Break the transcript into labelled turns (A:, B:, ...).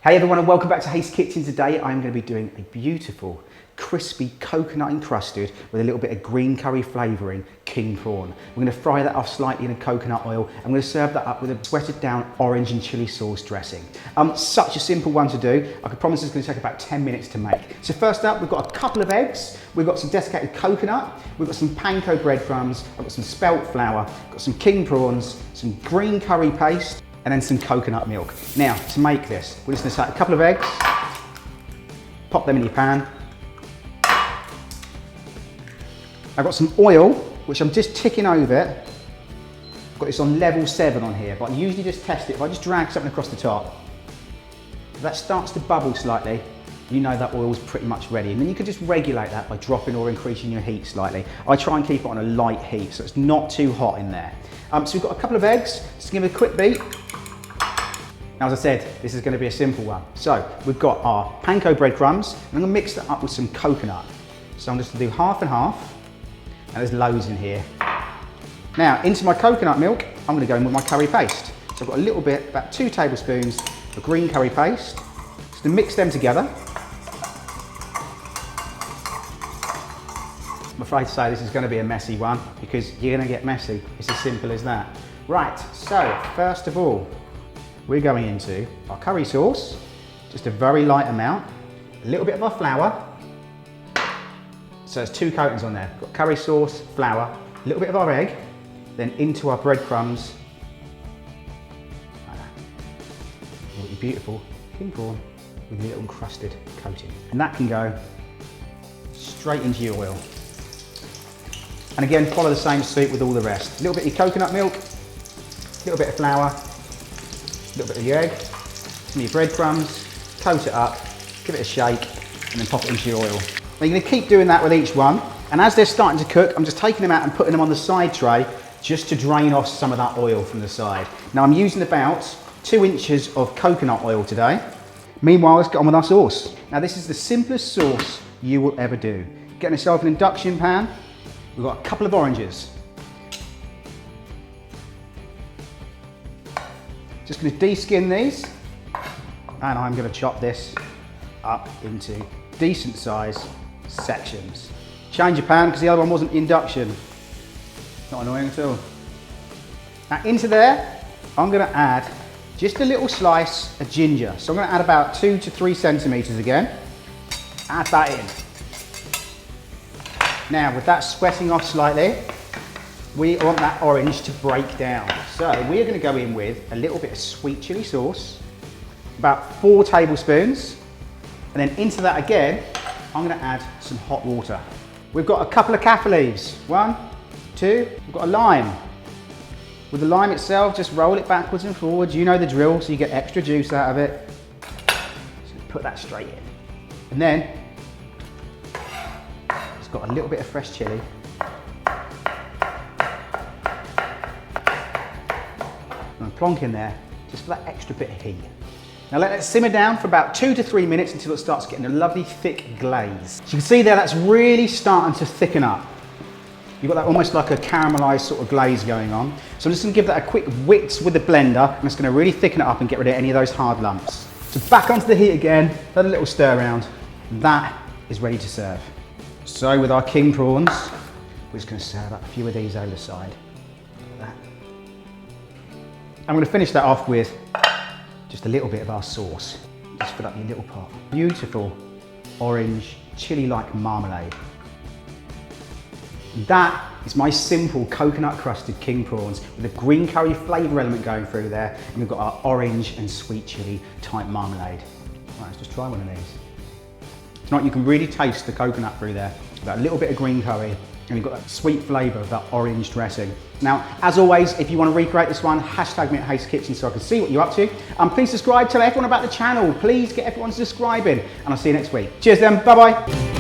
A: Hey everyone and welcome back to Haste Kitchen. Today I'm going to be doing a beautiful, crispy coconut encrusted with a little bit of green curry flavouring king prawn. We're going to fry that off slightly in a coconut oil. I'm going to serve that up with a sweated down orange and chilli sauce dressing. Such a simple one to do. I can promise it's going to take about 10 minutes to make. So first up, we've got a couple of eggs, we've got some desiccated coconut, we've got some panko breadcrumbs, I've got some spelt flour, got some king prawns, some green curry paste, and then some coconut milk. Now, to make this, we're just going to take a couple of eggs, pop them in your pan. I've got some oil, which I'm just ticking over it. I've got this on level 7 on here, but I usually just test it. If I just drag something across the top, if that starts to bubble slightly, you know that oil's pretty much ready. And then you can just regulate that by dropping or increasing your heat slightly. I try and keep it on a light heat, so it's not too hot in there. So we've got a couple of eggs, just give it a quick beat. Now, as I said, this is going to be a simple one. So we've got our panko breadcrumbs, and I'm going to mix that up with some coconut. So I'm just going to do half and half, and there's loads in here. Now, into my coconut milk, I'm going to go in with my curry paste. So I've got a little bit, about 2 tablespoons of green curry paste. Just to mix them together. I'm afraid to say this is going to be a messy one, because you're going to get messy. It's as simple as that. Right, so first of all, we're going into our curry sauce, just a very light amount, a little bit of our flour. So there's 2 coatings on there. Got curry sauce, flour, a little bit of our egg, then into our breadcrumbs. Like that. Beautiful king prawn with a little encrusted coating. And that can go straight into your oil. And again, follow the same suit with all the rest. A little bit of your coconut milk, a little bit of flour, a little bit of your egg, some of your breadcrumbs, coat it up, give it a shake, and then pop it into your oil. Now you're going to keep doing that with each one, and as they're starting to cook, I'm just taking them out and putting them on the side tray just to drain off some of that oil from the side. Now I'm using about 2 inches of coconut oil today. Meanwhile, let's get on with our sauce. Now this is the simplest sauce you will ever do. Getting yourself an induction pan. We've got a couple of oranges. Just going to de-skin these, and I'm going to chop this up into decent size sections. Change your pan because the other one wasn't induction. Not annoying at all. Now into there, I'm going to add just a little slice of ginger. So I'm going to add about 2 to 3 centimetres again. Add that in. Now with that sweating off slightly, we want that orange to break down. So we're going to go in with a little bit of sweet chilli sauce, about 4 tablespoons, and then into that again, I'm going to add some hot water. We've got a couple of kaffir leaves. 1, 2, we've got a lime. With the lime itself, just roll it backwards and forwards. You know the drill, so you get extra juice out of it. So put that straight in. And then, it's got a little bit of fresh chilli. And plonk in there, just for that extra bit of heat. Now let it simmer down for about 2 to 3 minutes until it starts getting a lovely thick glaze. So you can see there that's really starting to thicken up. You've got that almost like a caramelised sort of glaze going on. So I'm just going to give that a quick whisk with the blender, and it's going to really thicken it up and get rid of any of those hard lumps. So back onto the heat again, let a little stir around. That is ready to serve. So with our king prawns, we're just going to serve up a few of these over the side. Like that. I'm going to finish that off with just a little bit of our sauce. Just fill up your little pot. Beautiful orange chilli-like marmalade. And that is my simple coconut crusted king prawns with a green curry flavour element going through there, and we've got our orange and sweet chilli type marmalade. Right, let's just try one of these. Tonight you can really taste the coconut through there, that little bit of green curry, and you've got that sweet flavour of that orange dressing. Now, as always, if you want to recreate this one, hashtag me at Haste Kitchen so I can see what you're up to. And please subscribe, tell everyone about the channel. Please get everyone subscribing, and I'll see you next week. Cheers then, bye-bye.